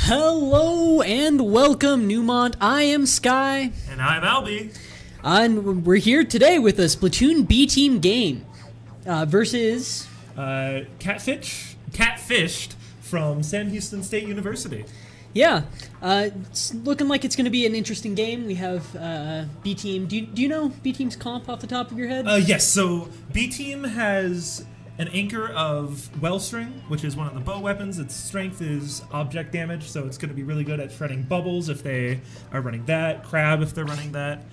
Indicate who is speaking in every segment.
Speaker 1: Hello and welcome, Neumont. I am Sky.
Speaker 2: And I'm Albie.
Speaker 1: And we're here today with a Splatoon B-Team game versus...
Speaker 2: Katfish'd from Sam Houston State University.
Speaker 1: Yeah, it's looking like it's going to be an interesting game. We have B-Team. Do you know B-Team's comp off the top of your head?
Speaker 2: Yes, so B-Team has an anchor of Wellstring, which is one of the bow weapons. Its strength is object damage, so it's going to be really good at shredding bubbles if they are running that, Crab if they're running that.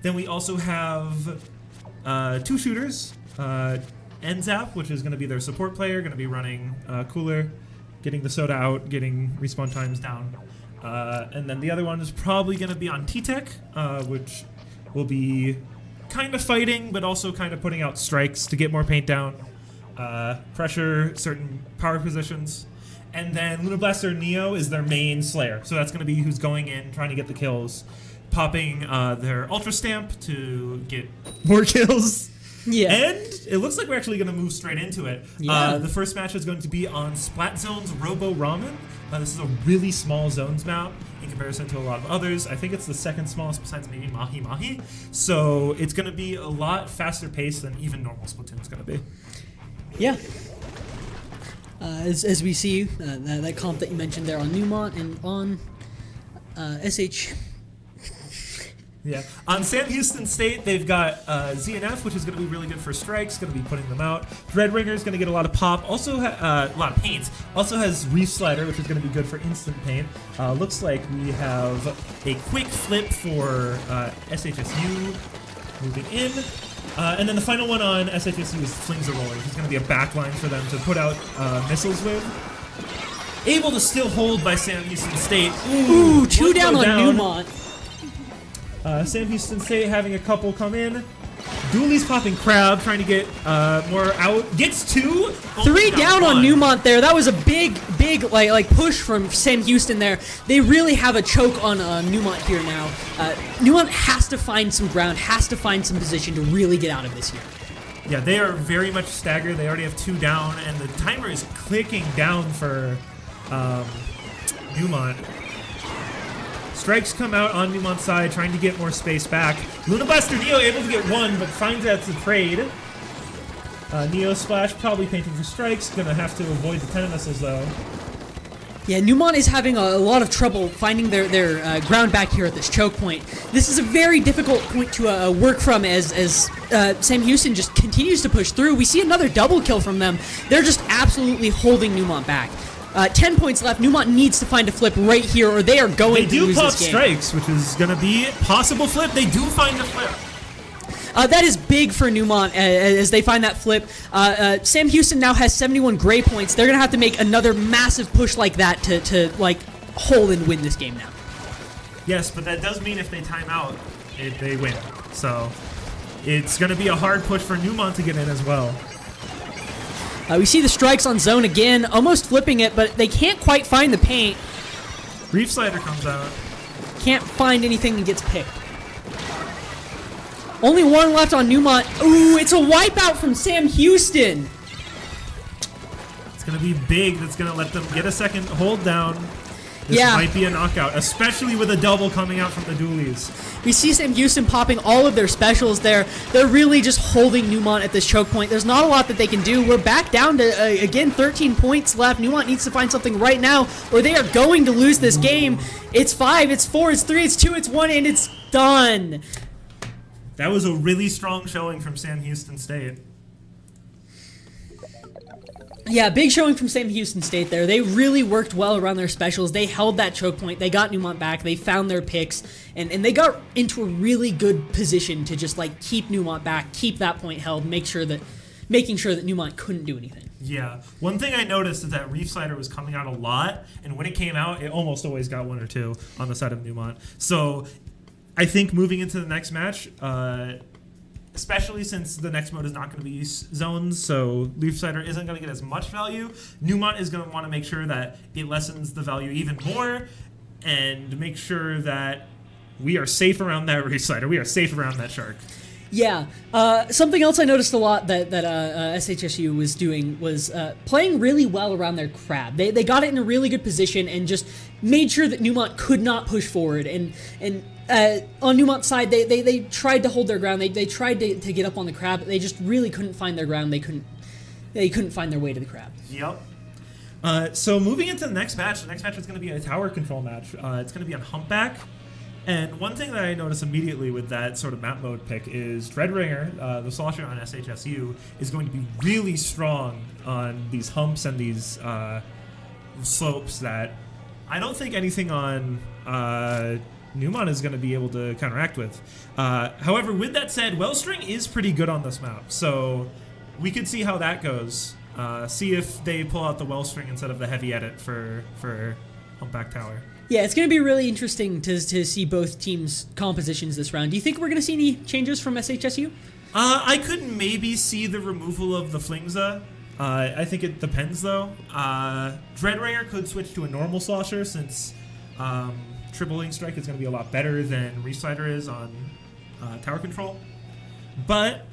Speaker 2: Then we also have two shooters, NZAP, which is going to be their support player, going to be running Cooler, getting the soda out, getting respawn times down. And then the other one is probably going to be on T-Tech, which will be kind of fighting, but also kind of putting out strikes to get more paint down, pressure certain power positions. And then Luna Blaster Neo is their main Slayer. So that's going to be who's going in, trying to get the kills, popping their Ultra Stamp to get more kills.
Speaker 1: Yeah.
Speaker 2: And it looks like we're actually going to move straight into it.
Speaker 1: Yeah.
Speaker 2: The first match is going to be on Splat Zone's Robo Ramen. This is a really small zones map in comparison to a lot of others. I think it's the second smallest besides maybe Mahi Mahi. So it's going to be a lot faster paced than even normal Splatoon is going to be.
Speaker 1: Yeah. As we see, that comp that you mentioned there on Neumont and on
Speaker 2: Yeah. On Sam Houston State, they've got ZNF, which is going to be really good for strikes, going to be putting them out. Dreadringer is going to get a lot of pop, also a lot of paint. Also has Reef Slider, which is going to be good for instant paint. Looks like we have a quick flip for SHSU moving in. And then the final one on SHSU is Flings a Roller, which is going to be a backline for them to put out missiles with. Able to still hold by Sam Houston State.
Speaker 1: Ooh, two down on Neumont.
Speaker 2: Sam Houston State having a couple come in. Dooley's popping crab, trying to get more out. Gets two.
Speaker 1: Three down on Neumont there. That was a big like push from Sam Houston there. They really have a choke on Neumont here now. Neumont has to find some ground, has to find some position to really get out of this here.
Speaker 2: Yeah, they are very much staggered. They already have two down, and the timer is clicking down for Neumont. Strikes come out on Neumont's side, trying to get more space back. Luna Blaster Neo able to get one, but finds that's a trade. Neo Splash probably painting for strikes. Gonna have to avoid the 10 missiles though.
Speaker 1: Yeah, Neumont is having a lot of trouble finding their ground back here at this choke point. This is a very difficult point to work from as Sam Houston just continues to push through. We see another double kill from them. They're just absolutely holding Neumont back. 10 points left. Neumont needs to find a flip right here, or they are going to lose this game.
Speaker 2: They do pop strikes, which is going to be a possible flip. They do find a flip.
Speaker 1: That is big for Neumont as they find that flip. Sam Houston now has 71 gray points. They're going to have to make another massive push like that to like hold and win this game now.
Speaker 2: Yes, but that does mean if they time out, they win. So it's going to be a hard push for Neumont to get in as well.
Speaker 1: We see the strikes on zone again, almost flipping it, but they can't quite find the paint.
Speaker 2: Reef Slider comes out.
Speaker 1: Can't find anything and gets picked. Only one left on Neumont. Ooh, it's a wipeout from Sam Houston.
Speaker 2: It's going to be big. That's going to let them get a second hold down. This might be a knockout, especially with a double coming out from the dualies.
Speaker 1: We see Sam Houston popping all of their specials there. They're really just holding Neumont at this choke point. There's not a lot that they can do. We're back down to, again, 13 points left. Neumont needs to find something right now, or they are going to lose this game. It's 5, it's 4, it's 3, it's 2, it's 1, and it's done.
Speaker 2: That was a really strong showing from Sam Houston State.
Speaker 1: Yeah, big showing from Sam Houston State there. They really worked well around their specials. They held that choke point. They got Neumont back. They found their picks, and they got into a really good position to just like keep Neumont back, keep that point held, making sure that Neumont couldn't do anything.
Speaker 2: Yeah. One thing I noticed is that Reef Slider was coming out a lot, and when it came out, it almost always got one or two on the side of Neumont. So I think moving into the next match, especially since the next mode is not going to be zones, so Reef Slider isn't going to get as much value. Neumont is going to want to make sure that it lessens the value even more and make sure that we are safe around that Reef Slider. We are safe around that shark.
Speaker 1: Yeah. Something else I noticed a lot that SHSU was doing was playing really well around their crab. They got it in a really good position and just made sure that Neumont could not push forward. And on Neumont's side, they tried to hold their ground. They tried to get up on the crab, but they just really couldn't find their ground. They couldn't find their way to the crab.
Speaker 2: Yep. So moving into the next match is going to be a tower control match. It's going to be on Humpback. And one thing that I noticed immediately with that sort of map mode pick is Dreadringer, the slosher on SHSU, is going to be really strong on these humps and these slopes that I don't think anything on Neumont is going to be able to counteract with. However, with that said, Wellstring is pretty good on this map, so we could see how that goes. See if they pull out the Wellstring instead of the heavy edit for Humpback Tower.
Speaker 1: Yeah, it's going to be really interesting to see both teams' compositions this round. Do you think we're going to see any changes from SHSU?
Speaker 2: I could maybe see the removal of the Flingza. I think it depends, though. Dreadringer could switch to a normal slosher since Triple Link Strike is going to be a lot better than Reef Slider is on Tower Control. But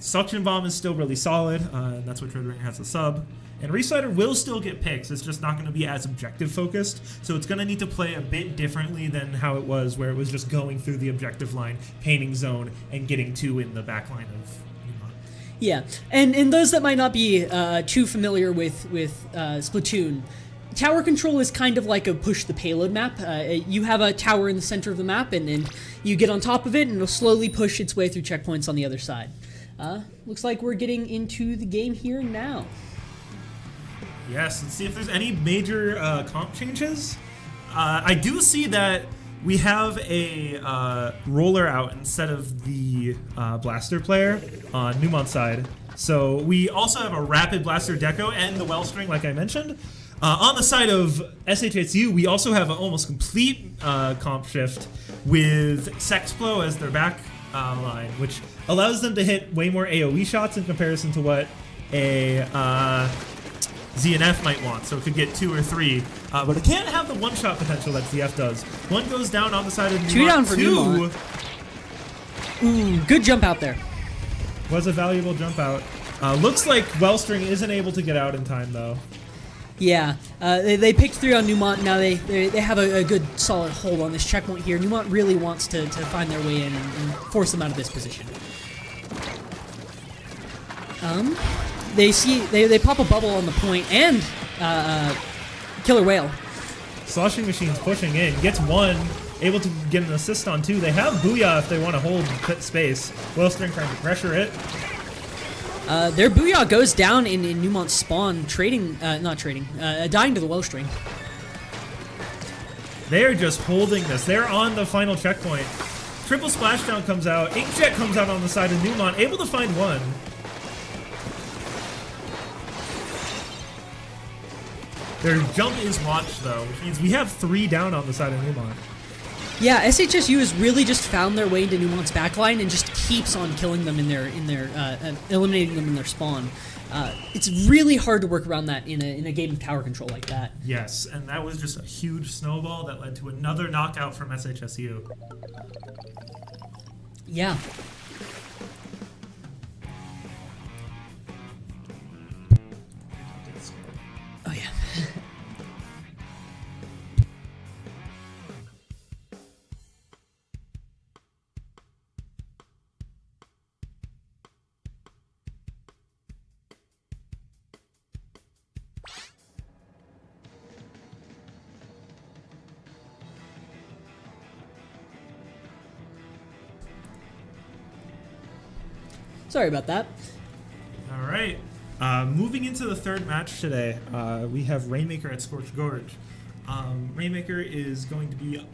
Speaker 2: Suction Bomb is still really solid, and that's what Dreadringer has to sub. And Reef Slider will still get picks. It's just not going to be as objective focused. So it's going to need to play a bit differently than how it was, where it was just going through the objective line, painting zone, and getting two in the back line of Neumont.
Speaker 1: Yeah, and those that might not be too familiar with Splatoon, tower control is kind of like a push the payload map. You have a tower in the center of the map, and then you get on top of it, and it'll slowly push its way through checkpoints on the other side. Looks like we're getting into the game here now.
Speaker 2: Yes, let's see if there's any major comp changes. I do see that we have a roller out instead of the blaster player on Neumont's side. So we also have a rapid blaster deco and the wellstring, like I mentioned. On the side of SHSU, we also have an almost complete comp shift with Sexplo as their back line, which allows them to hit way more AoE shots in comparison to what a ZNF might want. So it could get 2 or 3, but it can't have the one-shot potential that ZF does. One goes down on the side of Neumont.
Speaker 1: 2 down for Neumont. Ooh, good jump out there.
Speaker 2: Was a valuable jump out. Looks like Wellstring isn't able to get out in time, though.
Speaker 1: Yeah, they picked 3 on Neumont. Now they have a good solid hold on this checkpoint here. Neumont really wants to find their way in and force them out of this position. They pop a bubble on the point and Killer Whale.
Speaker 2: Sloshing Machine's pushing in, gets 1, able to get an assist on 2. They have Booyah if they want to hold space. Wellstring trying to pressure it.
Speaker 1: Their Booyah goes down in Neumont's spawn, dying to the Wellstring.
Speaker 2: They are just holding this. They're on the final checkpoint. Triple Splashdown comes out. Inkjet comes out on the side of Neumont, able to find 1. Their jump is launched, though, which means we have 3 down on the side of Neumont.
Speaker 1: Yeah, SHSU has really just found their way into Neumont's backline and just keeps on killing them in their eliminating them in their spawn. It's really hard to work around that in a game of tower control like that.
Speaker 2: Yes, and that was just a huge snowball that led to another knockout from SHSU.
Speaker 1: Yeah. Oh yeah. Sorry about that.
Speaker 2: All right. Moving into the third match today, we have Rainmaker at Scorched Gorge. Rainmaker is going to be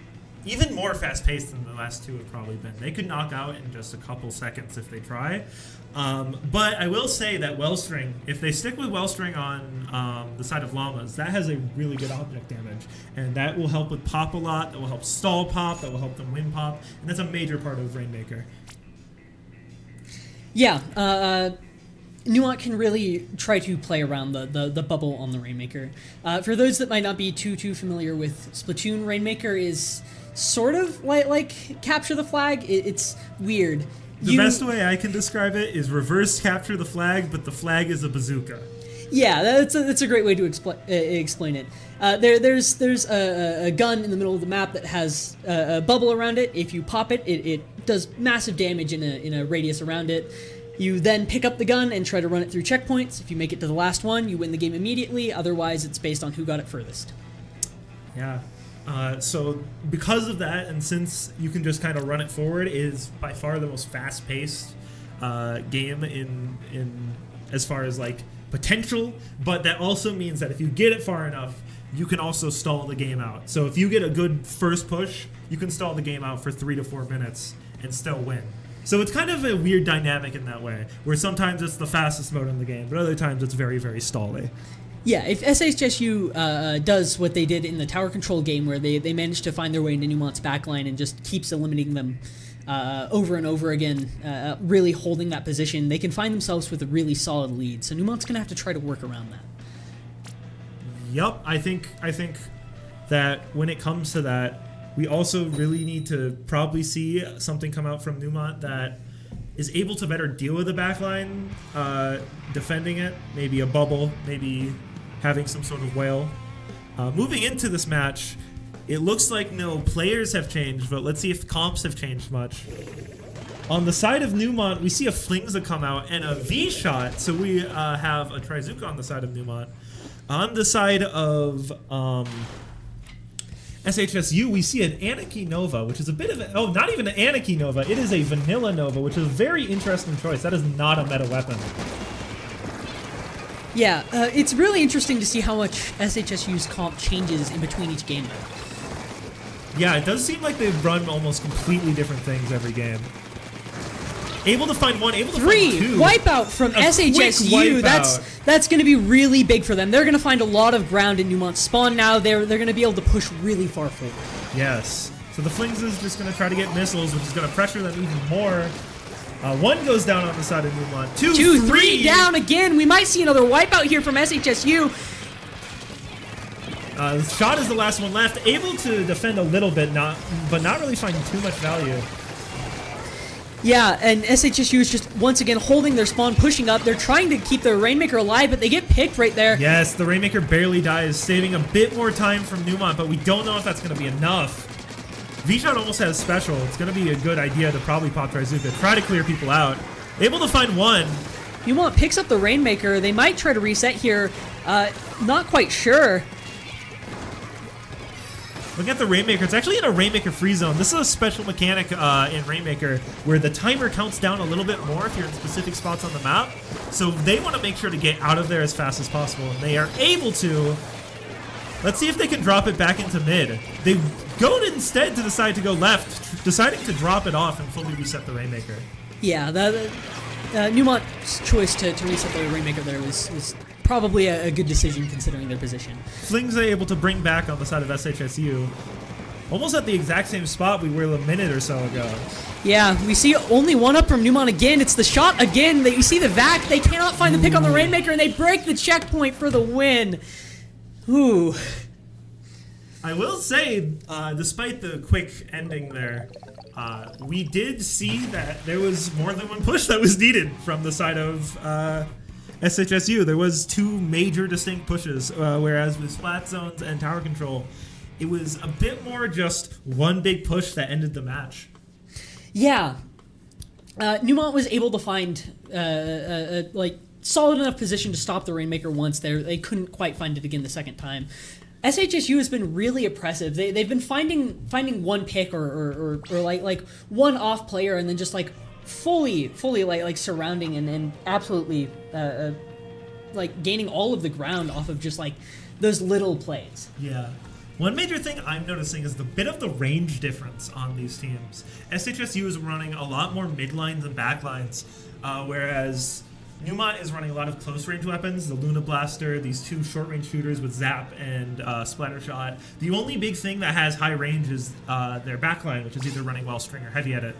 Speaker 2: even more fast-paced than the last 2 have probably been. They could knock out in just a couple seconds if they try. But I will say that Wellstring, if they stick with Wellstring on the side of Llamas, that has a really good object damage. And that will help with pop a lot, that will help stall pop, that will help them win pop. And that's a major part of Rainmaker.
Speaker 1: Yeah, Neumont can really try to play around the bubble on the Rainmaker. For those that might not be too familiar with Splatoon, Rainmaker is sort of like Capture the Flag. It's weird.
Speaker 2: The best way I can describe it is reverse Capture the Flag, but the flag is a bazooka.
Speaker 1: Yeah, that's a great way to explain it. There's a gun in the middle of the map that has a bubble around it. If you pop it, it does massive damage in a radius around it. You then pick up the gun and try to run it through checkpoints. If you make it to the last one, you win the game immediately. Otherwise, it's based on who got it furthest.
Speaker 2: Yeah. So because of that, and since you can just kind of run it forward, it is by far the most fast-paced game in as far as like potential. But that also means that if you get it far enough, you can also stall the game out. So if you get a good first push, you can stall the game out for 3 to 4 minutes and still win. So it's kind of a weird dynamic in that way, where sometimes it's the fastest mode in the game, but other times it's very, very stally.
Speaker 1: Yeah, if SHSU does what they did in the tower control game, where they managed to find their way into Neumont's backline and just keeps eliminating them over and over again, really holding that position, they can find themselves with a really solid lead. So Neumont's going to have to try to work around that.
Speaker 2: Yup, I think that when it comes to that, we also really need to probably see something come out from Neumont that is able to better deal with the backline, defending it, maybe a bubble, maybe having some sort of whale. Moving into this match, it looks like no players have changed, but let's see if comps have changed much. On the side of Neumont, we see a Flingza come out and a V-shot. So we have a Trizuka on the side of Neumont. On the side of SHSU, we see an Anarchy Nova, which is a bit of a... Oh, not even an Anarchy Nova. It is a Vanilla Nova, which is a very interesting choice. That is not a meta weapon.
Speaker 1: Yeah, it's really interesting to see how much SHSU's comp changes in between each game.
Speaker 2: Yeah, it does seem like they run almost completely different things every game. Able to find one, able to find two.
Speaker 1: Wipeout from SHSU. That's going to be really big for them. They're going to find a lot of ground in Neumont's spawn now. They're going to be able to push really far forward.
Speaker 2: Yes. So the Flings is just going to try to get missiles, which is going to pressure them even more. One goes down on the side of Neumont. Two,
Speaker 1: three down again. We might see another wipeout here from SHSU.
Speaker 2: Shot is the last one left. Able to defend a little bit, but not really finding too much value.
Speaker 1: Yeah, and SHSU is just, once again, holding their spawn, pushing up. They're trying to keep the Rainmaker alive, but they get picked right there.
Speaker 2: Yes, the Rainmaker barely dies, saving a bit more time from Neumont, but we don't know if that's going to be enough. V-Shot almost has special. It's going to be a good idea to probably pop Trizuka, try to clear people out. Able to find one.
Speaker 1: Neumont picks up the Rainmaker. They might try to reset here. Not quite sure.
Speaker 2: Look at the Rainmaker. It's actually in a Rainmaker free zone. This is a special mechanic in Rainmaker where the timer counts down a little bit more if you're in specific spots on the map. So they want to make sure to get out of there as fast as possible, and they are able to. Let's see if they can drop it back into mid. They go instead to decide to go left, deciding to drop it off and fully reset the Rainmaker.
Speaker 1: Yeah, Neumont's choice to reset the Rainmaker there was probably a good decision considering their position.
Speaker 2: Flings are able to bring back on the side of SHSU. Almost at the exact same spot we were a minute or so ago.
Speaker 1: Yeah, we see only one up from Neumont again. It's the shot again. You see the vac. They cannot find the pick on the Rainmaker, and they break the checkpoint for the win. Ooh.
Speaker 2: I will say, despite the quick ending there, we did see that there was more than one push that was needed from the side of SHSU. There was two major distinct pushes, whereas with Splat Zones and Tower Control, it was a bit more just one big push that ended the match.
Speaker 1: Yeah. Neumont was able to find like solid enough position to stop the Rainmaker once there. They couldn't quite find it again the second time. SHSU has been really oppressive. They've been finding one pick or like one off player and then just like fully like surrounding and absolutely like gaining all of the ground off of just like those little plays.
Speaker 2: Yeah. One major thing I'm noticing is the bit of the range difference on these teams. SHSU is running a lot more mid lines and back lines, whereas Neumont is running a lot of close range weapons, the Luna Blaster, these two short range shooters with Zap and Splatter Shot. The only big thing that has high range is their backline, which is either running Wellstring or Heavy Edit.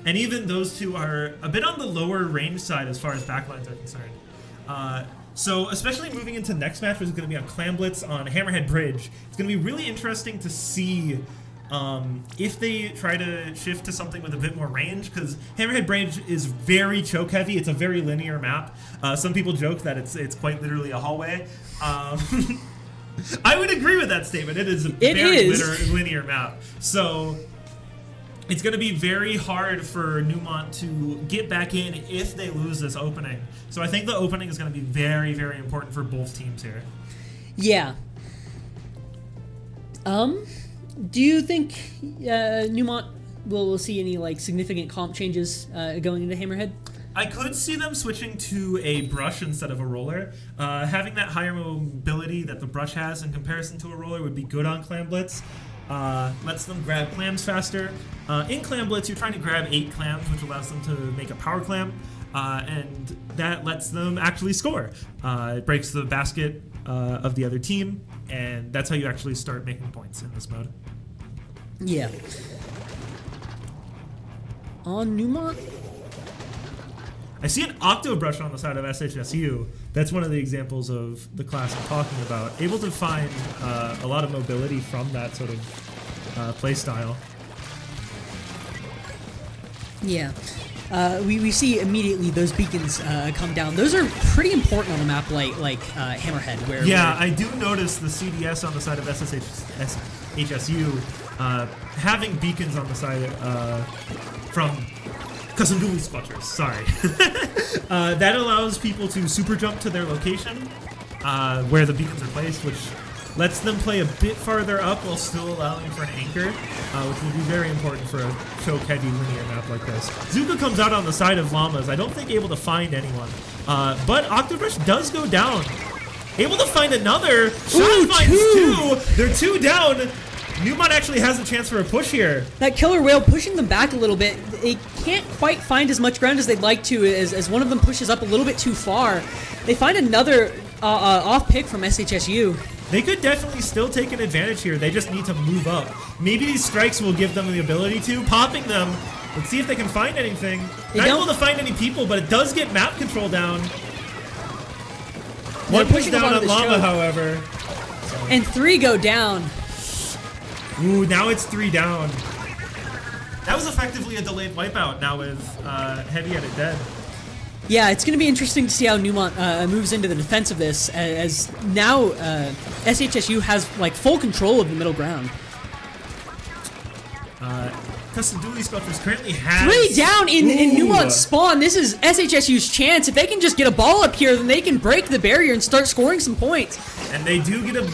Speaker 2: And even those two are a bit on the lower range side as far as backlines are concerned. So especially moving into next match, which is going to be on Clam Blitz on Hammerhead Bridge, it's going to be really interesting to see if they try to shift to something with a bit more range, because Hammerhead Bridge is very choke heavy. It's a very linear map. Some people joke that it's quite literally a hallway. I would agree with that statement. It is a very linear map. So it's going to be very hard for Neumont to get back in if they lose this opening. So I think the opening is going to be very, very important for both teams here.
Speaker 1: Yeah. Do you think Neumont will see any like significant comp changes going into Hammerhead?
Speaker 2: I could see them switching to a brush instead of a roller. Having that higher mobility that the brush has in comparison to a roller would be good on Clam Blitz. Lets them grab clams faster. In Clam Blitz, you're trying to grab 8 clams, which allows them to make a power clam, and that lets them actually score. It breaks the basket of the other team, and that's how you actually start making points in this mode.
Speaker 1: Yeah. On Neumont?
Speaker 2: I see an Octo Brush on the side of SHSU. That's one of the examples of the class I'm talking about. Able to find a lot of mobility from that sort of play style.
Speaker 1: Yeah. We see immediately those beacons come down. Those are pretty important on a map like Hammerhead. Where
Speaker 2: I do notice the CDS on the side of SHSU having beacons on the side from Custom dual squelchers, sorry. That allows people to super jump to their location where the beacons are placed, which lets them play a bit farther up while still allowing for an anchor, which will be very important for a choke-heavy linear map like this. Zuka comes out on the side of Llamas. I don't think able to find anyone, but Octobrush does go down. Able to find another. Shot finds two. They're two down. Neumont actually has a chance for a push here.
Speaker 1: That killer whale pushing them back a little bit. They can't quite find as much ground as they'd like to as one of them pushes up a little bit too far. They find another off pick from SHSU.
Speaker 2: They could definitely still take an advantage here. They just need to move up. Maybe these strikes will give them the ability to. Popping them. Let's see if they can find anything. Not able to find any people, but it does get map control down. One push down on Llama, however.
Speaker 1: And 3 go down.
Speaker 2: Ooh, now it's 3 down. That was effectively a delayed wipeout now with Heavy at it dead.
Speaker 1: Yeah, it's going to be interesting to see how Neumont moves into the defense of this, as now SHSU has like full control of the middle ground.
Speaker 2: Custom Dually Sculptures currently has
Speaker 1: 3 down in Neumont's spawn. This is SHSU's chance. If they can just get a ball up here, then they can break the barrier and start scoring some points.
Speaker 2: And they do get a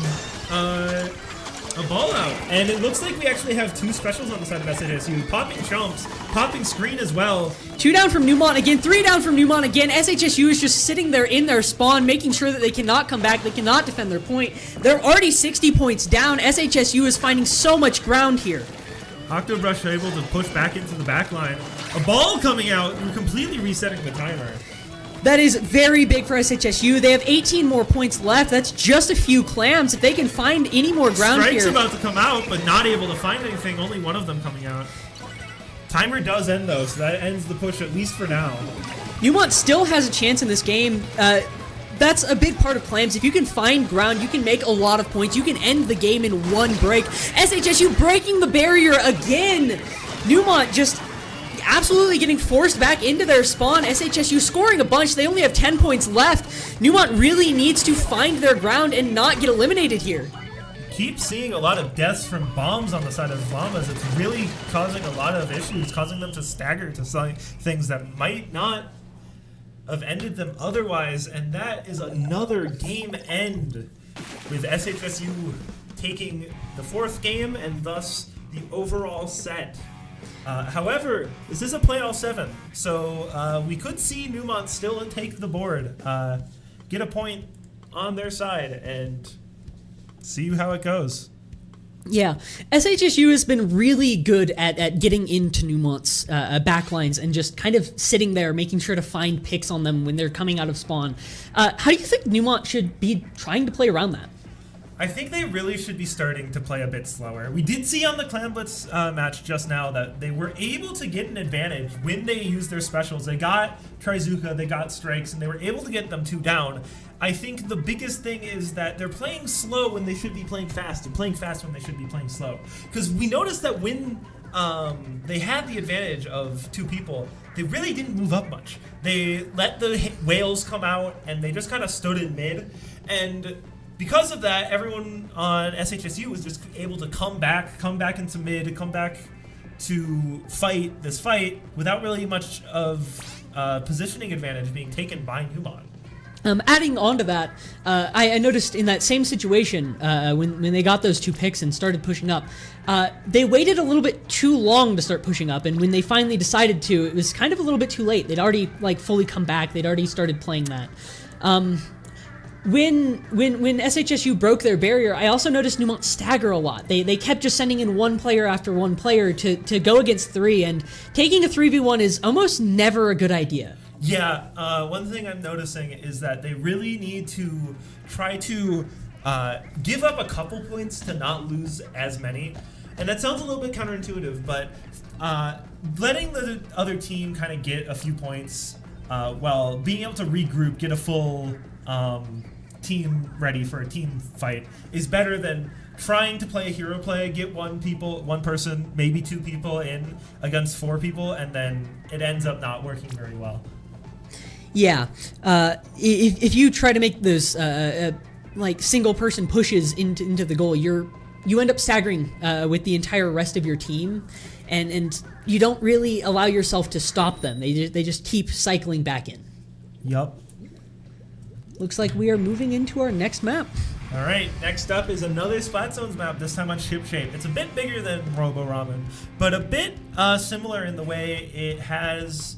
Speaker 2: ball out. And it looks like we actually have 2 specials on the side of SHSU. Popping jumps, popping screen as well.
Speaker 1: 2 down from Neumont again, 3 down from Neumont again. SHSU is just sitting there in their spawn, making sure that they cannot come back, they cannot defend their point. They're already 60 points down. SHSU is finding so much ground here.
Speaker 2: Octobrush able to push back into the back line. A ball coming out and completely resetting the timer.
Speaker 1: That is very big for SHSU. They have 18 more points left. That's just a few clams. If they can find any more ground
Speaker 2: Strike's
Speaker 1: here.
Speaker 2: about to come out, but not able to find anything. Only one of them coming out. Timer does end, though, so that ends the push, at least for now.
Speaker 1: Neumont still has a chance in this game. That's a big part of clams. If you can find ground, you can make a lot of points. You can end the game in one break. SHSU breaking the barrier again. Neumont just absolutely getting forced back into their spawn. SHSU scoring a bunch. They only have 10 points left. Neumont really needs to find their ground and not get eliminated here.
Speaker 2: Keep seeing a lot of deaths from bombs on the side of Llamas. It's really causing a lot of issues, causing them to stagger to things that might not have ended them otherwise, and that is another game end with SHSU taking the 4th game and thus the overall set. However, this is a play-all 7, so we could see Neumont still take the board, get a point on their side, and see how it goes.
Speaker 1: Yeah, SHSU has been really good at getting into Neumont's backlines and just kind of sitting there, making sure to find picks on them when they're coming out of spawn. How do you think Neumont should be trying to play around that?
Speaker 2: I think they really should be starting to play a bit slower. We did see on the Clan Blitz match just now that they were able to get an advantage when they used their specials. They got Trizuka, they got strikes, and they were able to get them 2 down. I think the biggest thing is that they're playing slow when they should be playing fast, and playing fast when they should be playing slow. Because we noticed that when they had the advantage of 2 people, they really didn't move up much. They let the whales come out, and they just kind of stood in mid. And because of that, everyone on SHSU was just able to come back into mid, come back to fight this fight without really much of positioning advantage being taken by Neumont.
Speaker 1: Adding on to that, I noticed in that same situation, when they got those 2 picks and started pushing up, they waited a little bit too long to start pushing up, and when they finally decided to, it was kind of a little bit too late. They'd already like fully come back. They'd already started playing that. When SHSU broke their barrier, I also noticed Neumont stagger a lot. They kept just sending in one player after one player to go against 3, and taking a 3v1 is almost never a good idea.
Speaker 2: Yeah, one thing I'm noticing is that they really need to try to give up a couple points to not lose as many. And that sounds a little bit counterintuitive, but letting the other team kind of get a few points while being able to regroup, get a full team ready for a team fight is better than trying to play a hero play, get one person, maybe 2 people in against 4 people, and then it ends up not working very well.
Speaker 1: Yeah, if you try to make those like single person pushes into the goal, you're you end up staggering with the entire rest of your team, and you don't really allow yourself to stop them. They just keep cycling back in.
Speaker 2: Yup.
Speaker 1: Looks like we are moving into our next map.
Speaker 2: All right, next up is another Splat Zones map, this time on Ship Shape. It's a bit bigger than Robo Ramen, but a bit similar in the way it has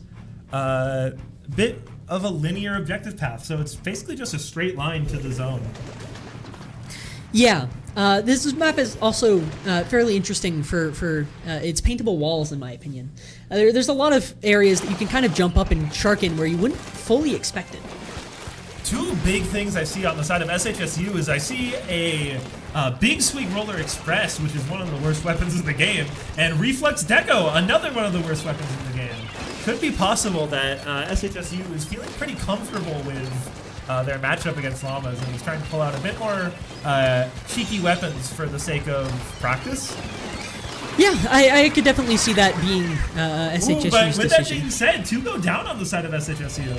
Speaker 2: a bit of a linear objective path. So it's basically just a straight line to the zone.
Speaker 1: Yeah, this map is also fairly interesting for its paintable walls, in my opinion. There's a lot of areas that you can kind of jump up and shark in where you wouldn't fully expect it.
Speaker 2: Two big things I see on the side of SHSU is I see a Big Swing Roller Express, which is one of the worst weapons in the game, and Reflex Deco, another one of the worst weapons in the game. Could be possible that SHSU is feeling pretty comfortable with their matchup against Llamas and is trying to pull out a bit more cheeky weapons for the sake of practice.
Speaker 1: Yeah, I could definitely see that being SHSU's
Speaker 2: but with
Speaker 1: decision.
Speaker 2: that being said, 2 go down on the side of SHSU.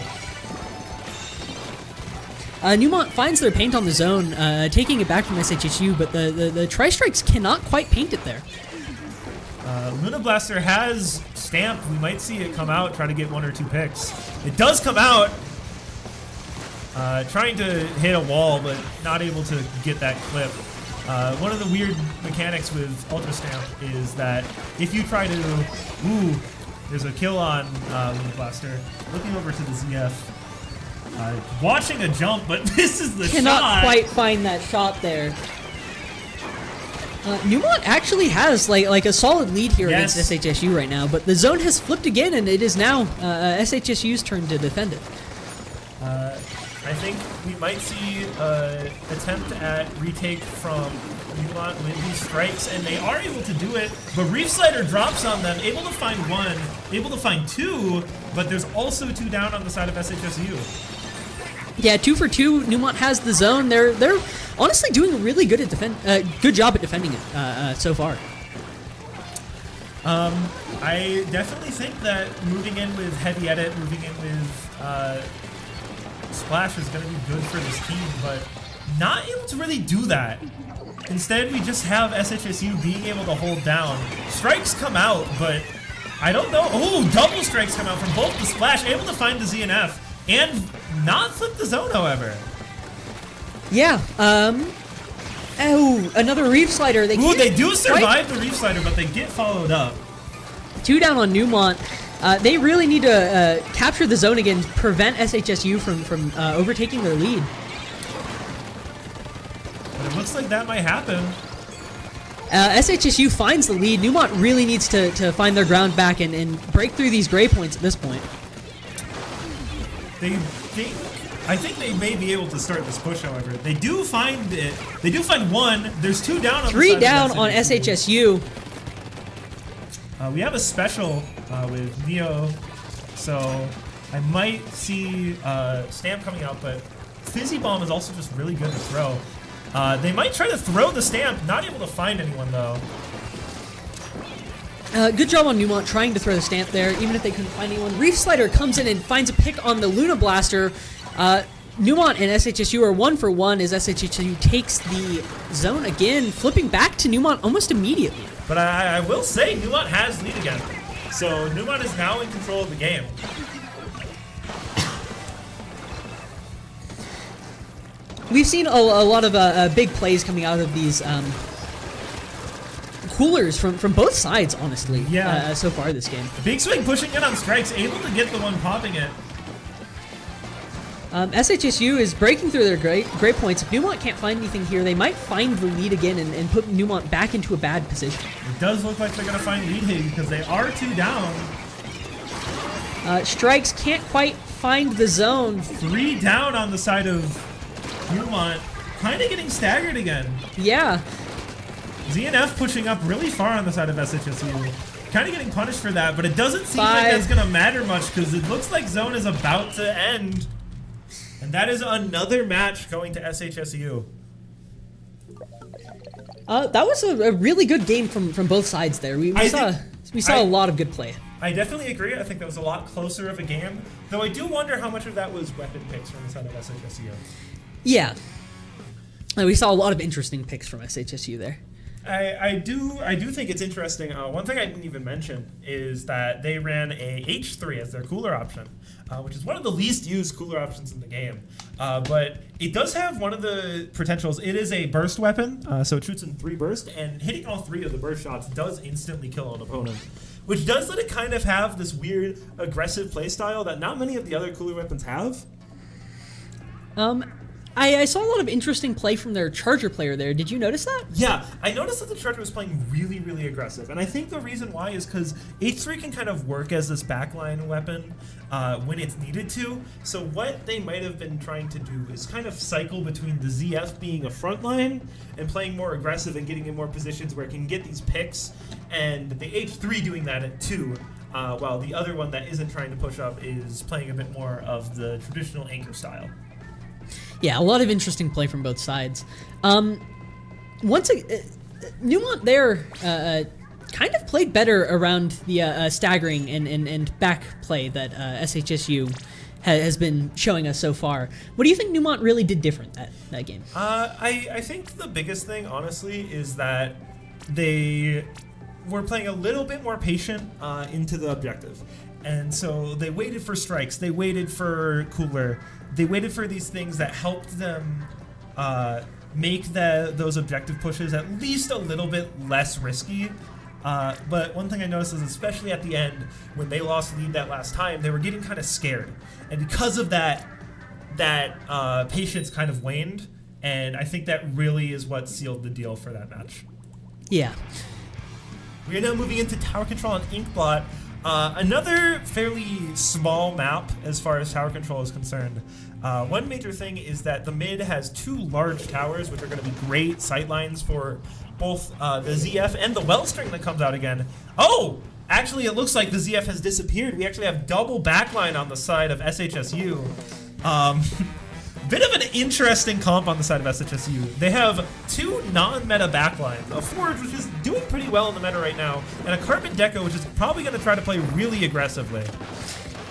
Speaker 1: Neumont finds their paint on the zone, taking it back from SHSU, but the Tri-Strikes cannot quite paint it there.
Speaker 2: Luna Blaster has Stamp. We might see it come out, try to get 1 or 2 picks. It does come out, trying to hit a wall, but not able to get that clip. One of the weird mechanics with Ultra Stamp is that if you try to... Ooh, there's a kill on Luna Blaster. Looking over to the ZF. Watching a jump, but this is the
Speaker 1: Cannot
Speaker 2: shot.
Speaker 1: quite find that shot there. Neumont actually has like a solid lead here against SHSU right now, but the zone has flipped again, and it is now SHSU's turn to defend it.
Speaker 2: I think we might see an attempt at retake from Neumont with these strikes, and they are able to do it, but Reef Slider drops on them, able to find 1, able to find 2, but there's also 2 down on the side of SHSU.
Speaker 1: Yeah, 2 for 2. Neumont has the zone. They're honestly doing really good at good job at defending it so far.
Speaker 2: I definitely think that moving in with Heavy Edit, moving in with Splash is going to be good for this team, but not able to really do that. Instead, we just have SHSU being able to hold down. Strikes come out, but I don't know. Oh, double strikes come out from both the Splash, able to find the ZNF, and not flip the zone, however.
Speaker 1: Yeah. Oh, another Reef Slider. They
Speaker 2: do survive the Reef Slider, but they get followed up.
Speaker 1: 2 down on Neumont. They really need to capture the zone again, prevent SHSU from overtaking their lead.
Speaker 2: But it looks like that might happen.
Speaker 1: SHSU finds the lead. Neumont really needs to find their ground back and break through these gray points at this point.
Speaker 2: I think they may be able to start this push, however. They do find it. They do find 1. There's 2 down on
Speaker 1: 3 down on SHSU.
Speaker 2: We have a special with Neo, so I might see Stamp coming out, but Fizzy Bomb is also just really good to throw. They might try to throw the Stamp, not able to find anyone though.
Speaker 1: Good job on Neumont trying to throw the Stamp there, even if they couldn't find anyone. Reef Slider comes in and finds a pick on the Luna Blaster. Neumont and SHSU are 1 for 1 as SHSU takes the zone again, flipping back to Neumont almost immediately.
Speaker 2: But I will say Neumont has lead again. So Neumont is now in control of the game.
Speaker 1: We've seen a lot of big plays coming out of these coolers from both sides, honestly, so far this game.
Speaker 2: Big Swing pushing in on strikes, able to get the one popping it.
Speaker 1: SHSU is breaking through their gray points. If Neumont can't find anything here, they might find the lead again and put Neumont back into a bad position.
Speaker 2: It does look like they're going to find lead here because they are 2 down.
Speaker 1: Strikes can't quite find the zone.
Speaker 2: 3 down on the side of Neumont. Kind of getting staggered again.
Speaker 1: Yeah.
Speaker 2: ZNF pushing up really far on the side of SHSU. Kind of getting punished for that, but it doesn't seem like that's going to matter much because it looks like zone is about to end. And that is another match going to SHSU.
Speaker 1: That was a really good game from both sides there. We saw a lot of good play.
Speaker 2: I definitely agree. I think that was a lot closer of a game. Though I do wonder how much of that was weapon picks from the side of SHSU.
Speaker 1: Yeah. We saw a lot of interesting picks from SHSU there.
Speaker 2: I do think it's interesting. One thing I didn't even mention is that they ran a H3 as their cooler option, which is one of the least used cooler options in the game. But it does have one of the potentials. It is a burst weapon, so it shoots in 3 bursts, and hitting all 3 of the burst shots does instantly kill an opponent, which does let it kind of have this weird aggressive playstyle that not many of the other cooler weapons have.
Speaker 1: I saw a lot of interesting play from their Charger player there. Did you notice that?
Speaker 2: Yeah, I noticed that the Charger was playing really, really aggressive. And I think the reason why is because H3 can kind of work as this backline weapon when it's needed to. So what they might have been trying to do is kind of cycle between the ZF being a front line and playing more aggressive and getting in more positions where it can get these picks, and the H3 doing that at 2. While the other one that isn't trying to push up is playing a bit more of the traditional anchor style.
Speaker 1: Yeah, a lot of interesting play from both sides. Neumont there kind of played better around the staggering and back play that SHSU has been showing us so far. What do you think Neumont really did different that game?
Speaker 2: I think the biggest thing, honestly, is that they were playing a little bit more patient into the objective. And so they waited for strikes, they waited for cooler, they waited for these things that helped them make those objective pushes at least a little bit less risky. But one thing I noticed is, especially at the end, when they lost lead that last time, they were getting kind of scared. And because of that patience kind of waned, and I think that really is what sealed the deal for that match.
Speaker 1: Yeah.
Speaker 2: We are now moving into tower control on Inkblot. Another fairly small map as far as tower control is concerned. One major thing is that the mid has 2 large towers, which are going to be great sightlines for both the ZF and the Wellstring that comes out again. Oh! Actually, it looks like the ZF has disappeared. We actually have double backline on the side of SHSU. Bit of an interesting comp on the side of SHSU. They have 2 non-meta backlines, a Forge, which is doing pretty well in the meta right now, and a Carbon Deco, which is probably going to try to play really aggressively.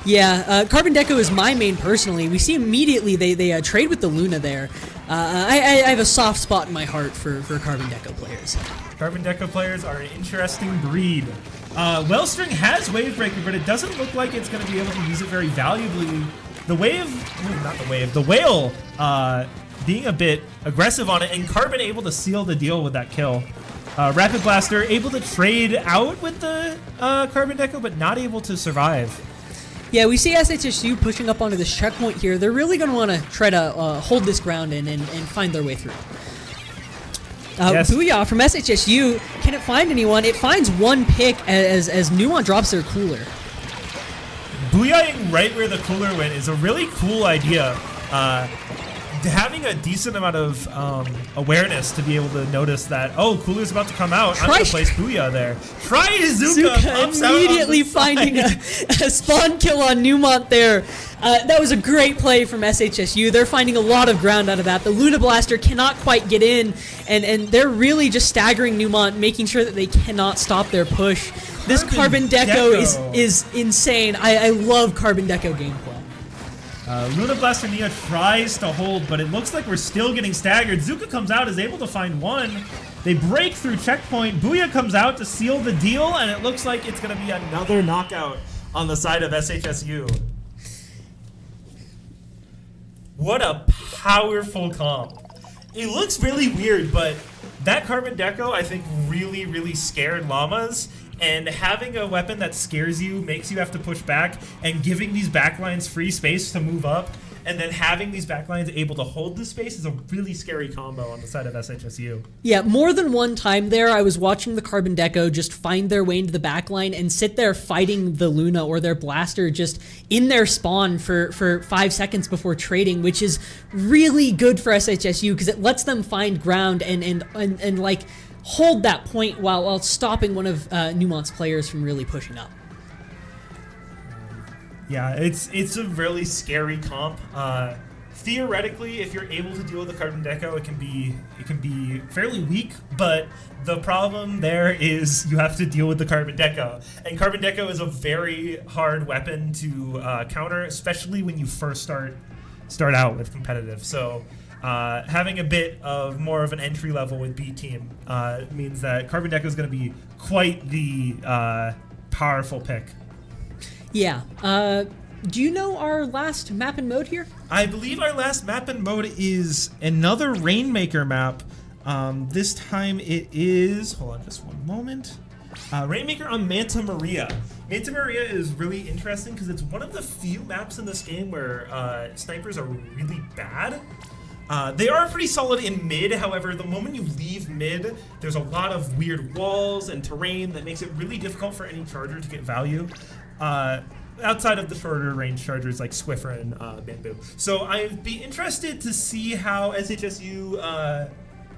Speaker 1: Yeah, Carbon Deco is my main personally. We see immediately they trade with the Luna there. I have a soft spot in my heart for Carbon Deco players.
Speaker 2: Carbon Deco players are an interesting breed. Wellstring has Wavebreaker, but it doesn't look like it's going to be able to use it very valuably. The Whale being a bit aggressive on it, and Carbon able to seal the deal with that kill. Rapid Blaster able to trade out with the Carbon Deco, but not able to survive.
Speaker 1: Yeah, we see SHSU pushing up onto this checkpoint here. They're really going to want to try to hold this ground and find their way through.
Speaker 2: Yes.
Speaker 1: Booyah from SHSU. Can it find anyone? It finds one pick as Neumont drops their cooler.
Speaker 2: Booyahing right where the cooler went is a really cool idea. Having a decent amount of awareness to be able to notice that, oh, cooler's about to come out, I'm going to place Booyah there. Zuka
Speaker 1: immediately finding a spawn kill on Neumont there. That was a great play from SHSU. They're finding a lot of ground out of that. The Luna Blaster cannot quite get in, and they're really just staggering Neumont, making sure that they cannot stop their push. This Carbon Deco is insane. I love Carbon Deco gameplay.
Speaker 2: Luna Blaster Nia tries to hold, but it looks like we're still getting staggered. Zuka comes out, is able to find one. They break through checkpoint. Booyah comes out to seal the deal, and it looks like it's going to be another knockout on the side of SHSU. What a powerful comp. It looks really weird, but that Carbon Deco, I think, really, really scared Llamas. And having a weapon that scares you, makes you have to push back, and giving these backlines free space to move up, and then having these backlines able to hold the space is a really scary combo on the side of SHSU.
Speaker 1: Yeah, more than one time there, I was watching the Carbon Deco just find their way into the backline and sit there fighting the Luna or their Blaster just in their spawn for 5 seconds before trading, which is really good for SHSU because it lets them find ground and like hold that point while stopping one of Neumont's players from really pushing up.
Speaker 2: Yeah, it's a really scary comp. Theoretically, if you're able to deal with the Carbon Deco, it can be fairly weak, but the problem there is you have to deal with the Carbon Deco. And Carbon Deco is a very hard weapon to counter, especially when you first start out with competitive. So having a bit of more of an entry level with B team means that Carbon Deco is going to be quite the powerful pick.
Speaker 1: Yeah. Do you know our last map and mode here?
Speaker 2: I believe our last map and mode is another Rainmaker map. This time it is, hold on just one moment. Rainmaker on Manta Maria. Manta Maria is really interesting because it's one of the few maps in this game where snipers are really bad. They are pretty solid in mid, however, the moment you leave mid, there's a lot of weird walls and terrain that makes it really difficult for any charger to get value. Outside of the shorter range chargers like Swiffer and Bamboo. So I'd be interested to see how SHSU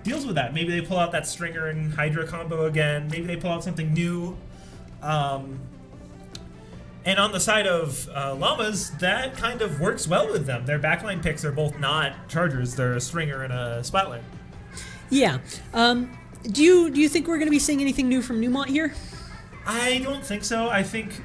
Speaker 2: deals with that. Maybe they pull out that Stringer and Hydra combo again. Maybe they pull out something new. And on the side of Llamas, that kind of works well with them. Their backline picks are both not chargers. They're a Stringer and a Splatline.
Speaker 1: Yeah. Do you think we're going to be seeing anything new from Neumont here?
Speaker 2: I don't think so. I think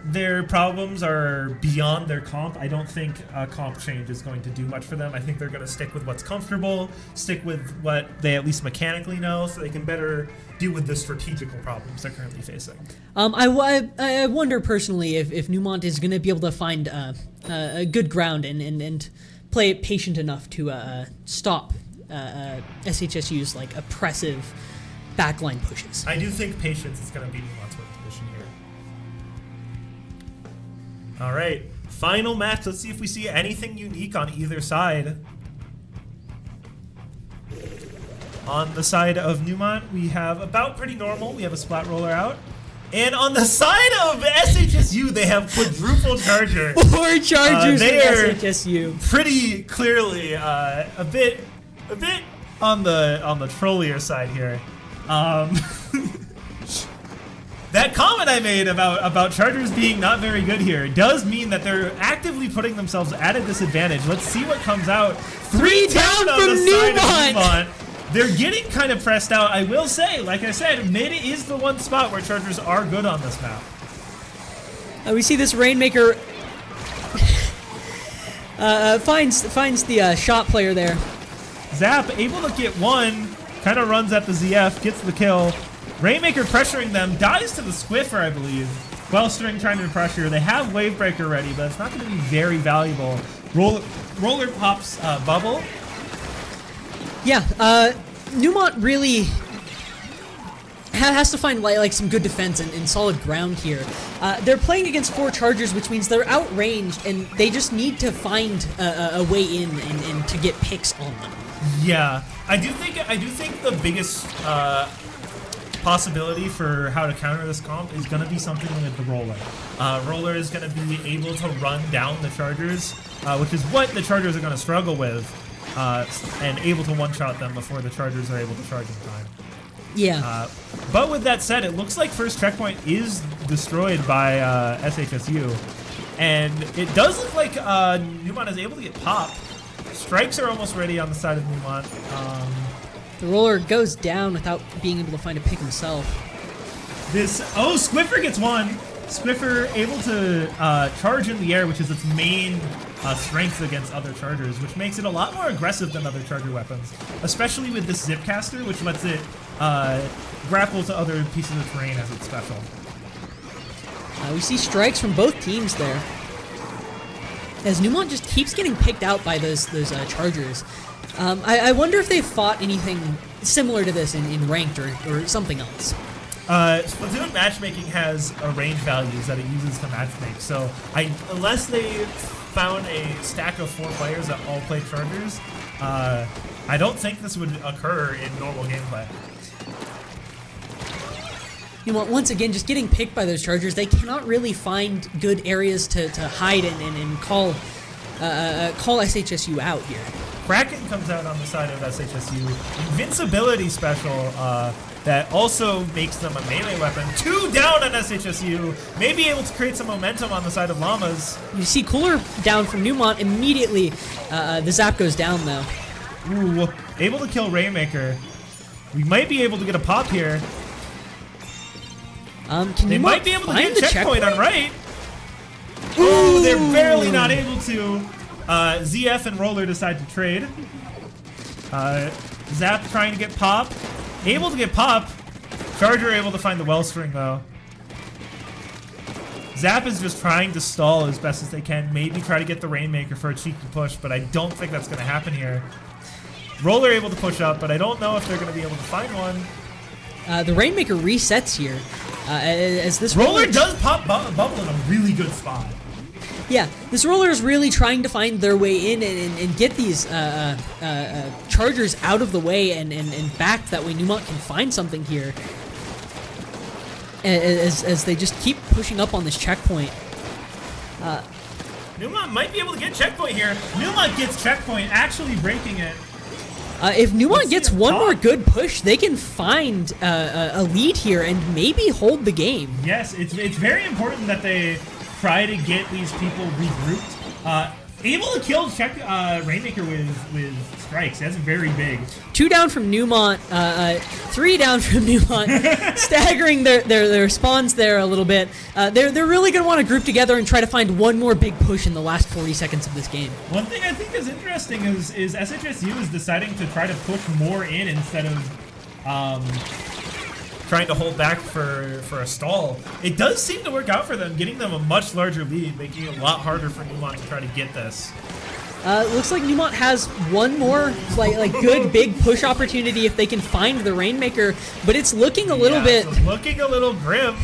Speaker 2: their problems are beyond their comp. I don't think a comp change is going to do much for them. I think they're going to stick with what's comfortable, stick with what they at least mechanically know, so they can better deal with the strategical problems they're currently facing.
Speaker 1: I wonder personally if Neumont is going to be able to find a good ground and play it patient enough to stop SHSU's like oppressive backline pushes.
Speaker 2: I do think patience is going to be Neumont's win condition here. All right, final match. Let's see if we see anything unique on either side. On the side of Neumont, we have about pretty normal. We have a Splat Roller out. And on the side of SHSU, they have quadruple charger.
Speaker 1: 4 chargers
Speaker 2: they
Speaker 1: in SHSU.
Speaker 2: Pretty clearly a bit on the trollier side here. That comment I made about chargers being not very good here does mean that they're actively putting themselves at a disadvantage. Let's see what comes out.
Speaker 1: 3 down
Speaker 2: on
Speaker 1: from
Speaker 2: the side of
Speaker 1: Neumont.
Speaker 2: Neumont. They're getting kind of pressed out. I will say, like I said, mid is the one spot where chargers are good on this map.
Speaker 1: We see this Rainmaker finds the shot player there.
Speaker 2: Zap able to get one, kind of runs at the ZF, gets the kill. Rainmaker pressuring them, dies to the Swiffer, I believe. Wellstring trying to pressure. They have Wavebreaker ready, but it's not going to be very valuable. Roller pops Bubble.
Speaker 1: Yeah, Neumont really has to find like some good defense and solid ground here. They're playing against 4 chargers, which means they're outranged, and they just need to find a way in and to get picks on them.
Speaker 2: Yeah, I do think the biggest possibility for how to counter this comp is going to be something with the Roller. Roller is going to be able to run down the chargers, which is what the chargers are going to struggle with, and able to one-shot them before the chargers are able to charge in time.
Speaker 1: Yeah.
Speaker 2: But with that said, it looks like first checkpoint is destroyed by SHSU, and it does look like Neumont is able to get popped. Strikes are almost ready on the side of Neumont.
Speaker 1: The Roller goes down without being able to find a pick himself.
Speaker 2: Swiffer gets one. Swiffer able to charge in the air, which is its main strength against other chargers, which makes it a lot more aggressive than other charger weapons, especially with this Zipcaster, which lets it grapple to other pieces of terrain as its special.
Speaker 1: We see strikes from both teams there, as Neumont just keeps getting picked out by those chargers. I wonder if they've fought anything similar to this in ranked or something else.
Speaker 2: Splatoon matchmaking has a range values that it uses to matchmake, so unless they found a stack of 4 players that all play chargers, I don't think this would occur in normal gameplay.
Speaker 1: Neumont, once again, just getting picked by those chargers. They cannot really find good areas to hide and call SHSU out here.
Speaker 2: Kraken comes out on the side of SHSU. Invincibility special that also makes them a melee weapon. 2 down on SHSU. Maybe able to create some momentum on the side of Llamas.
Speaker 1: You see Cooler down from Neumont. Immediately, the zap goes down, though.
Speaker 2: Ooh, able to kill Rainmaker. We might be able to get a pop here. They might be able to get a checkpoint on right. Ooh, they're barely not able to. ZF and Roller decide to trade. Zap trying to get pop. Able to get pop. Charger able to find the Wellspring, though. Zap is just trying to stall as best as they can. Maybe try to get the Rainmaker for a cheeky push, but I don't think that's going to happen here. Roller able to push up, but I don't know if they're going to be able to find one.
Speaker 1: The Rainmaker resets here. As this
Speaker 2: Roller does pop Bubble in a really good spot.
Speaker 1: Yeah, this Roller is really trying to find their way in and get these Chargers out of the way and back. That way Neumont can find something here. As they just keep pushing up on this checkpoint.
Speaker 2: Neumont might be able to get checkpoint here. Neumont gets checkpoint, actually breaking it.
Speaker 1: If Neumont gets one more good push, they can find a lead here and maybe hold the game.
Speaker 2: Yes, it's very important that they try to get these people regrouped. Able to kill Rainmaker with strikes. That's very big.
Speaker 1: 2 down from Neumont, 3 down from Neumont, staggering their spawns there a little bit. They're really going to want to group together and try to find one more big push in the last 40 seconds of this game.
Speaker 2: One thing I think is interesting is SHSU is deciding to try to push more in instead of trying to hold back for a stall. It does seem to work out for them, getting them a much larger lead, making it a lot harder for Neumont to try to get this.
Speaker 1: Looks like Neumont has one more like good big push opportunity if they can find the Rainmaker, but it's looking a little bit...
Speaker 2: It's looking a little grim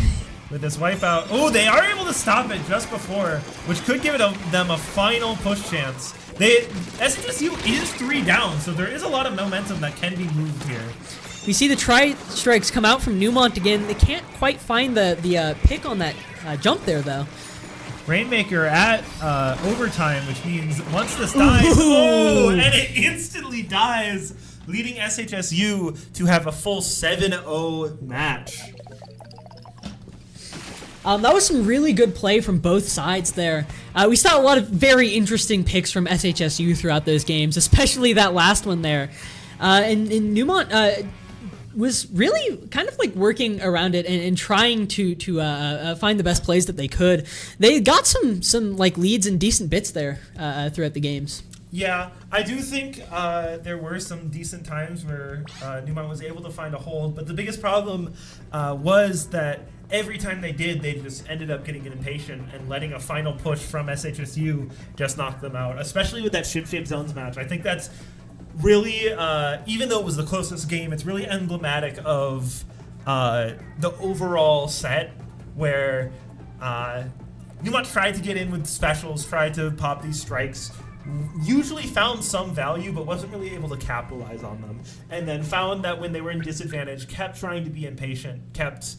Speaker 2: with this wipeout. Oh, they are able to stop it just before, which could give them a final push chance. SHSU is 3 down, so there is a lot of momentum that can be moved here.
Speaker 1: We see the tri-strikes come out from Neumont again. They can't quite find the pick on that jump there, though.
Speaker 2: Rainmaker at overtime, which means once this dies, oh, and it instantly dies, leading SHSU to have a full 7-0 match.
Speaker 1: That was some really good play from both sides there. We saw a lot of very interesting picks from SHSU throughout those games, especially that last one there. And Neumont was really kind of like working around it and trying to find the best plays that they could. They got some like leads and decent bits there throughout the games.
Speaker 2: Yeah, I do think there were some decent times where Neumont was able to find a hold, but the biggest problem was that every time they did, they just ended up getting impatient and letting a final push from SHSU just knock them out, especially with that ship-shaped zones match. I think that's really, even though it was the closest game, it's really emblematic of the overall set where Neumont tried to get in with specials, tried to pop these strikes, usually found some value but wasn't really able to capitalize on them, and then found that when they were in disadvantage, kept trying to be impatient, kept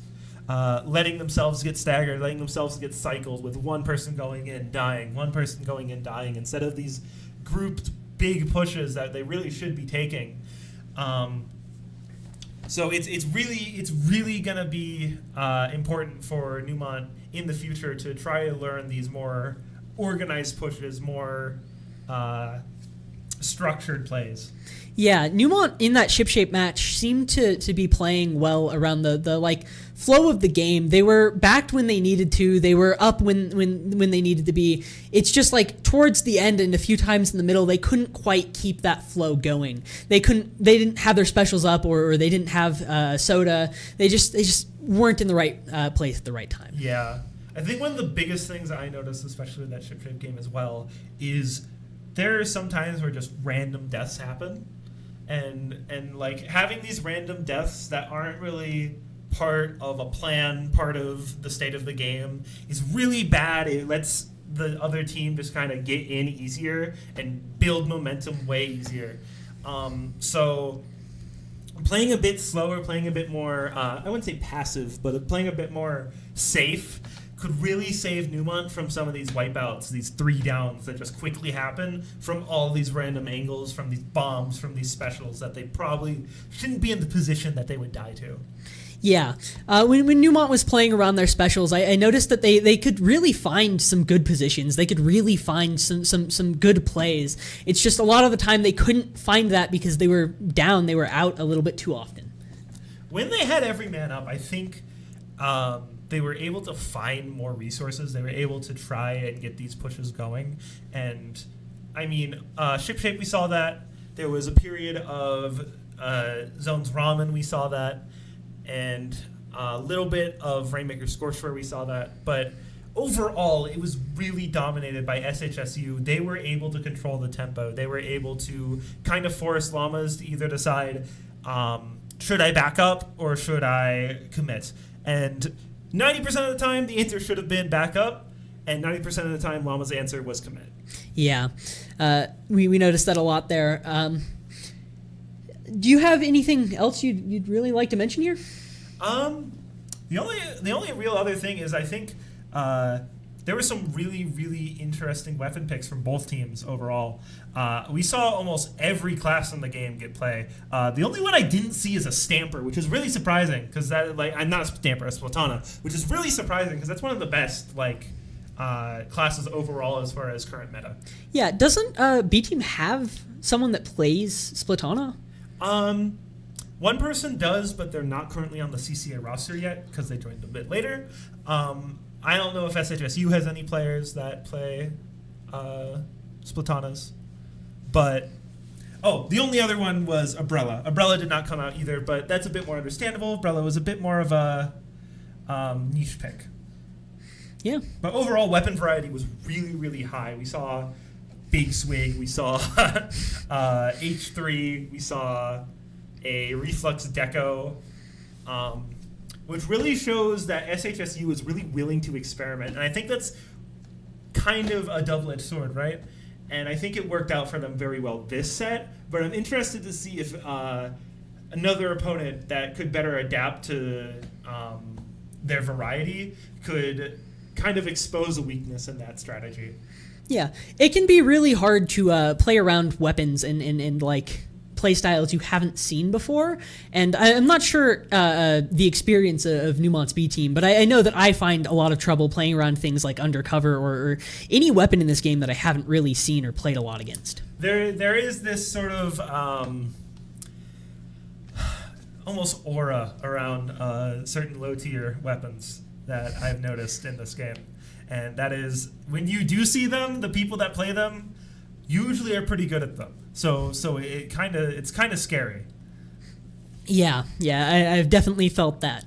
Speaker 2: letting themselves get staggered, letting themselves get cycled with one person going in, dying, one person going in, dying, instead of these grouped big pushes that they really should be taking. So it's really gonna be important for Neumont in the future to try to learn these more organized pushes, more structured plays.
Speaker 1: Yeah, Neumont in that ship-shape match seemed to be playing well around the like flow of the game. They were backed when they needed to. They were up when they needed to be. It's just like towards the end and a few times in the middle, they couldn't quite keep that flow going. They didn't have their specials up, or they didn't have soda. They just weren't in the right place at the right time.
Speaker 2: Yeah, I think one of the biggest things I noticed, especially with that ship-shape game as well, is there are some times where just random deaths happen. And like having these random deaths that aren't really part of a plan, part of the state of the game, is really bad. It lets the other team just kind of get in easier and build momentum way easier. So playing a bit slower, playing a bit more, I wouldn't say passive, but playing a bit more safe could really save Neumont from some of these wipeouts, these 3 downs that just quickly happen from all these random angles, from these bombs, from these specials that they probably shouldn't be in the position that they would die to.
Speaker 1: Yeah. When Neumont was playing around their specials, I noticed that they could really find some good positions. They could really find some good plays. It's just a lot of the time they couldn't find that because they were down, they were out a little bit too often.
Speaker 2: When they had every man up, I think they were able to find more resources. They were able to try and get these pushes going. And, I mean, Ship Shape, we saw that. There was a period of Zone's Ramen, we saw that, and a little bit of Rainmaker Scorchfire, we saw that, but overall, it was really dominated by SHSU. They were able to control the tempo. They were able to kind of force Llamas to either decide, should I back up or should I commit? And 90% of the time, the answer should have been back up, and 90% of the time, Llama's answer was commit.
Speaker 1: Yeah, we noticed that a lot there. Do you have anything else you'd really like to mention here?
Speaker 2: The only real other thing is I think there were some really, really interesting weapon picks from both teams overall. We saw almost every class in the game get play. The only one I didn't see is a Stamper, which is really surprising because I'm not a Stamper, a Splatana, which is really surprising because that's one of the best classes overall as far as current meta.
Speaker 1: Yeah, doesn't B Team have someone that plays Splatana?
Speaker 2: One person does, but they're not currently on the CCA roster yet because they joined a bit later. I don't know if SHSU has any players that play Splatanas, but the only other one was Umbrella. Umbrella did not come out either, but that's a bit more understandable. Umbrella was a bit more of a niche pick.
Speaker 1: Yeah.
Speaker 2: But overall, weapon variety was really, really high. We saw Big Swig, we saw H3, we saw a Reflux Deco, which really shows that SHSU is really willing to experiment. And I think that's kind of a double-edged sword, right? And I think it worked out for them very well this set. But I'm interested to see if another opponent that could better adapt to their variety could kind of expose a weakness in that strategy.
Speaker 1: Yeah, it can be really hard to play around weapons and play styles you haven't seen before, and I'm not sure the experience of Neumont's B team, but I know that I find a lot of trouble playing around things like Undercover or any weapon in this game that I haven't really seen or played a lot against.
Speaker 2: There is this sort of almost aura around certain low-tier weapons that I've noticed in this game, and that is when you do see them, the people that play them usually are pretty good at them. So it's kind of scary.
Speaker 1: Yeah, I've definitely felt that.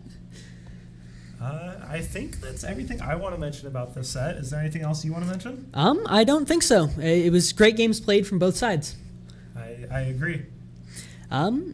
Speaker 2: I think that's everything I want to mention about this set. Is there anything else you want to mention?
Speaker 1: I don't think so. It was great games played from both sides.
Speaker 2: I agree.
Speaker 1: Well.